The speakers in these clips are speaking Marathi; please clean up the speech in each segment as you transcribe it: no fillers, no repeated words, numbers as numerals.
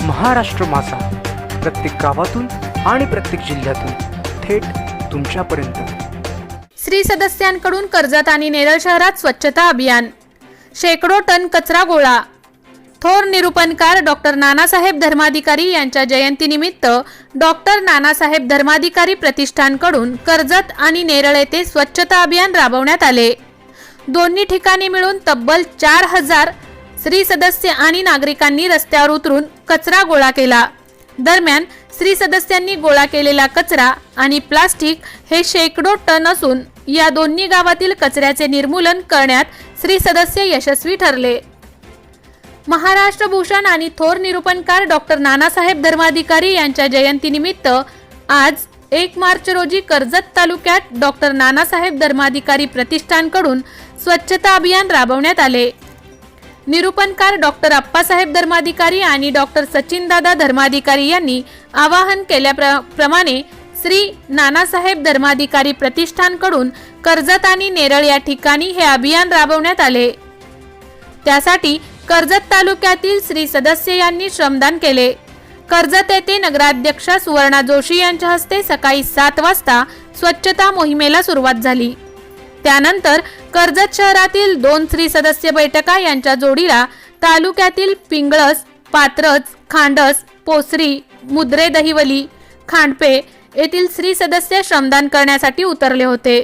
महाराष्ट्र माझा, प्रत्येक गावातून आणि प्रत्येक जिल्ह्यातून थेट तुमच्यापर्यंत। श्री सदस्यांकडून कर्जत आणि नेरळ शहरात स्वच्छता अभियान, शेकडो टन कचरा गोळा। थोर निरूपणकार डॉक्टर नानासाहेब धर्माधिकारी यांच्या जयंतीनिमित्त डॉक्टर नानासाहेब धर्माधिकारी प्रतिष्ठानकडून कर्जत आणि नेरळ येथे स्वच्छता अभियान राबवण्यात आले। दोन्ही ठिकाणी मिळून तब्बल 4000 श्री सदस्य आणि नागरिकांनी रस्त्यावर उतरून कचरा गोळा केला। दरम्यान श्री सदस्यांनी गोळा केलेला कचरा आणि प्लास्टिक हे शेकडो टन असून या दोन्ही गावातील कचऱ्याचे निर्मूलन करण्यात श्री सदस्य यशस्वी ठरले। महाराष्ट्र भूषण आणि थोर निरूपणकार डॉक्टर नानासाहेब धर्माधिकारी यांच्या जयंतीनिमित्त आज 1 मार्च रोजी कर्जत तालुक्यात डॉक्टर नानासाहेब धर्माधिकारी प्रतिष्ठानकडून स्वच्छता अभियान राबवण्यात आले। निरूपणकार डॉक्टर अप्पासाहेब धर्माधिकारी आणि डॉक्टर सचिनदादा धर्माधिकारी यांनी आवाहन केल्याप्रमाणे श्री नानासाहेब धर्माधिकारी प्रतिष्ठानकडून कर्जत आणि नेरळ या ठिकाणी हे अभियान राबवण्यात आले। त्यासाठी कर्जत तालुक्यातील श्री सदस्य यांनी श्रमदान केले। कर्जत येथे नगराध्यक्षा सुवर्णा जोशी यांच्या हस्ते सकाळी 7 वाजता स्वच्छता मोहिमेला सुरुवात झाली। त्यानंतर कर्जत शहरातील 2 श्री सदस्य बैठका यांच्या जोडीला तालुक्यातील पिंगळस, पात्रज, खांडस, पोसरी, मुद्रे, दहिवली, खांडपे येथील श्री सदस्य श्रमदान करण्यासाठी उतरले होते।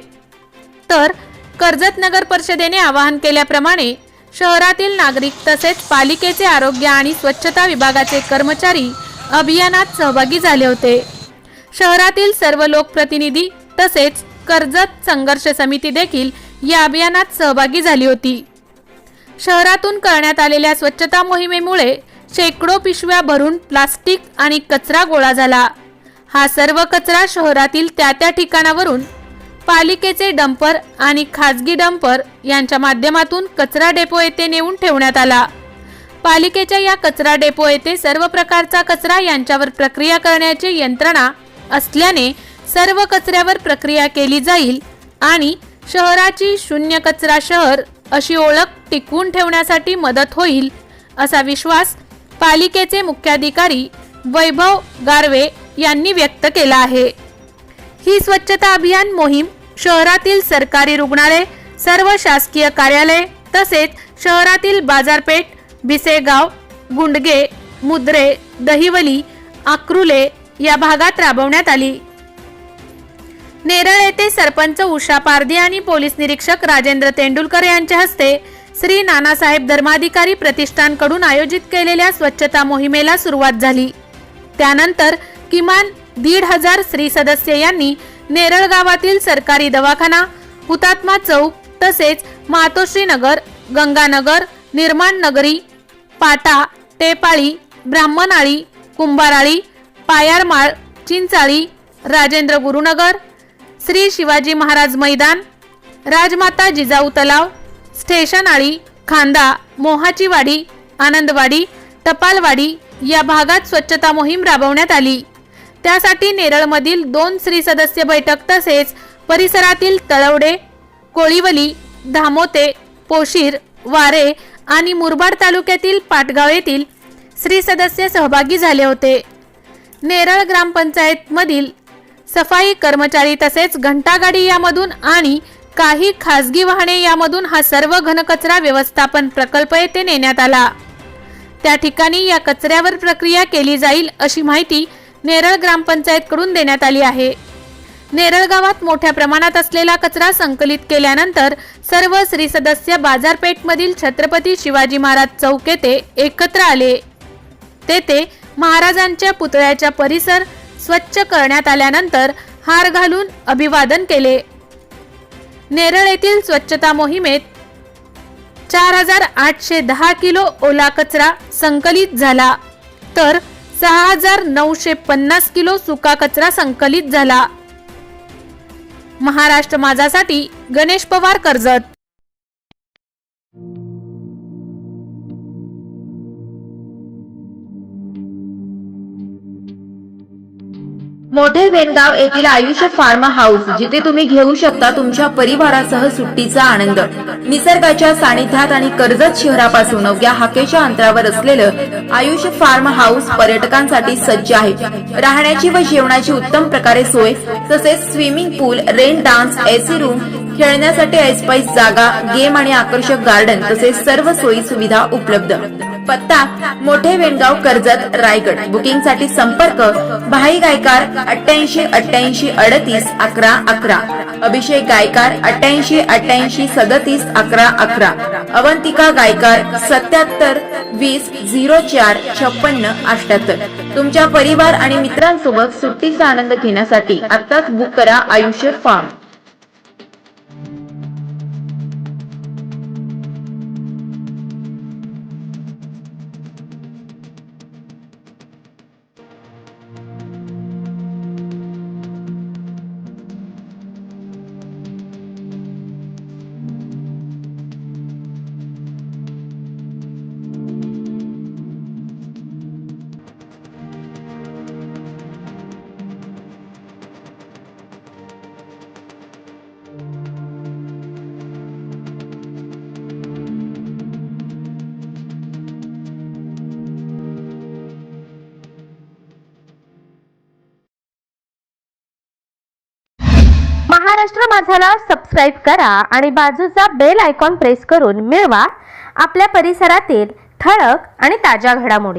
तर कर्जत नगर परिषदेने आवाहन केल्याप्रमाणे शहरातील नागरिक तसेच पालिकेचे आरोग्य आणि स्वच्छता विभागाचे कर्मचारी अभियानात सहभागी झाले होते। शहरातील सर्व लोकप्रतिनिधी तसेच कर्जत संघर्ष समिती देखील या अभियानात सहभागी झाली होती। शहरातून करण्यात आलेल्या स्वच्छता मोहिमेमुळे शेकडो पिशव्या भरून प्लास्टिक आणि कचरा गोळा झाला। हा सर्व कचरा शहरातील त्या ठिकाणावरून पालिकेचे डंपर आणि खासगी डंपर यांच्या माध्यमातून कचरा डेपो येथे नेऊन ठेवण्यात आला। पालिकेच्या या कचरा डेपो येथे सर्व प्रकारचा कचरा यांच्यावर प्रक्रिया करण्याची यंत्रणा असल्याने सर्व कचऱ्यावर प्रक्रिया केली जाईल आणि शहराची शून्य कचरा शहर अशी ओळख टिकवून ठेवण्यासाठी मदत होईल असा विश्वास पालिकेचे मुख्याधिकारी वैभव गारवे यांनी व्यक्त केला आहे। ही स्वच्छता अभियान मोहीम शहरातील सरकारी रुग्णालय, सर्व शासकीय कार्यालय तसेच शहरातील बाजारपेठ, भिसेगाव, गुंडगे, मुद्रे, दहिवली, आक्रुले या भागात राबवण्यात आली। नेरळ येथे सरपंच उषा पारधी आणि पोलीस निरीक्षक राजेंद्र तेंडुलकर यांच्या हस्ते श्री नानासाहेब धर्माधिकारी प्रतिष्ठानकडून आयोजित केलेल्या स्वच्छता मोहिमेला सुरुवात झाली। त्यानंतर किमान 1,500 श्री सदस्य यांनी नेरळ गावातील सरकारी दवाखाना, हुतात्मा चौक तसेच मातोश्री नगर, गंगानगर, निर्माण नगरी, पाटा, टेपाळी, ब्राह्मणाळी, कुंभाराळी, पायारमाळ, चिंचाळी, राजेंद्र गुरुनगर, श्री शिवाजी महाराज मैदान, राजमाता जिजाऊ तलाव, स्टेशन आळी, खांदा, मोहाची वाडी, आनंदवाडी, टपालवाडी या भागात स्वच्छता मोहीम राबवण्यात आली। त्यासाठी नेरळमधील 2 श्री सदस्य बैठक तसेच परिसरातील तळवडे, कोळीवली, धामोते, पोशीर, वारे आणि मुरबाड तालुक्यातील पाटगाव येथील श्री सदस्य सहभागी झाले होते। नेरळ ग्रामपंचायत मधील सफाई कर्मचारी तसेच घंटागाडी यामधून आणि काही खासगी वाहने यामधून हा सर्व घनकचरा व्यवस्थापन प्रकल्प येथे नेण्यात आला। त्या ठिकाणी या कचऱ्यावर प्रक्रिया केली जाईल अशी माहिती नेरळ ग्रामपंचायतकडून देण्यात आली आहे। नेरळ गावात मोठ्या प्रमाणात असलेला कचरा संकलित केल्यानंतर सर्व श्री सदस्य बाजारपेठमधील छत्रपती शिवाजी महाराज चौक येथे एकत्र आले। तेथे महाराजांच्या पुतळ्याचा परिसर स्वच्छ करण्यात आल्यानंतर हार घालून अभिवादन केले। नेरळ येथील स्वच्छता मोहिमेत 4810 किलो ओला कचरा संकलित झाला तर 6950 किलो सुका कचरा संकलित झाला। महाराष्ट्र माझासाठी गणेश पवार, कर्जत। मोठे वेणगाव येथील आयुष्य फार्म हाऊस, जिथे तुम्ही घेऊ शकता तुमच्या परिवारासह सुट्टीचा आनंद. निसर्गाच्या सानिध्यात आणि कर्जत शहरापासून अवघ्या हाकेच्या अंतरावर असलेलं आयुष्य फार्म हाऊस पर्यटकांसाठी सज्ज आहे. राहण्याची व जेवणाची उत्तम प्रकारे सोय, तसेच स्विमिंग पूल, रेन डान्स, एसी रूम, खेळण्यासाठी ऐसपैस जागा, गेम आणि आकर्षक गार्डन तसेच सर्व सोयी सुविधा उपलब्ध. पत्ता मोठे वेणगाव, कर्जत, रायगड. बुकिंग साठी संपर्क भाई गायकार 88 88 38 11 11, अभिषेक गायकार 88 88 37 11 11, अवंतिका गायकार 77 20 04 56 78. तुमच्या परिवार आणि मित्रांसोबत सुट्टीचा आनंद घेण्यासाठी आताच बुक करा आयुष्य फार्म. महाराष्ट्र माझाला सबस्क्राईब करा आणि बाजूचा बेल आयकॉन प्रेस करून मिळवा आपल्या परिसरातील ठळक आणि ताज्या घडामोडी.